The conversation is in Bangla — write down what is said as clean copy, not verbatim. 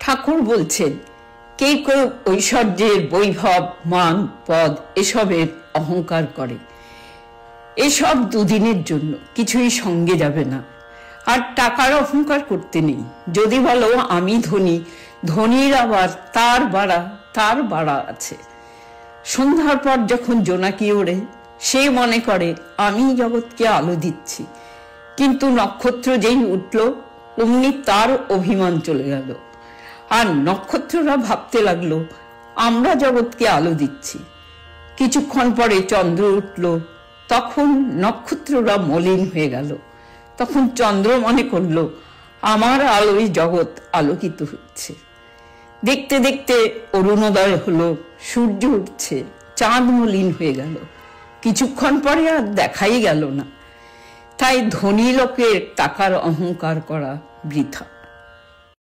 ঠাকুর বলছেন, কেউ কেউ ঐশ্বর্যের, বৈভব, মান, পদ এসবের অহংকার করে। এসব দুদিনের জন্য, কিছুই সঙ্গে যাবে না। আর টাকার অহংকার করতে নেই। যদি বলো আমি ধনী, ধনীর আবার তার বাড়া আছে। সন্ধ্যার পর যখন জোনাকি ওড়ে, সে মনে করে আমি জগৎকে আলো দিচ্ছি, কিন্তু নক্ষত্র যেই উঠল অমনি তার অভিমান চলে গেল। আর নক্ষত্ররা ভাবতে লাগলো আমরা জগৎকে আলো দিচ্ছি। কিছুক্ষণ পরে চন্দ্র উঠল, তখন নক্ষত্ররা মলিন হয়ে গেল। তখন চন্দ্র মনে করলো আমার আলোয় জগৎ আলোকিত হচ্ছে। দেখতে দেখতে অরুণোদয় হলো, সূর্য উঠছে, চাঁদ মলিন হয়ে গেল। কিছুক্ষণ পরে আর দেখাই গেল না। তাই ধনী লোকের টাকার অহংকার করা বৃথা।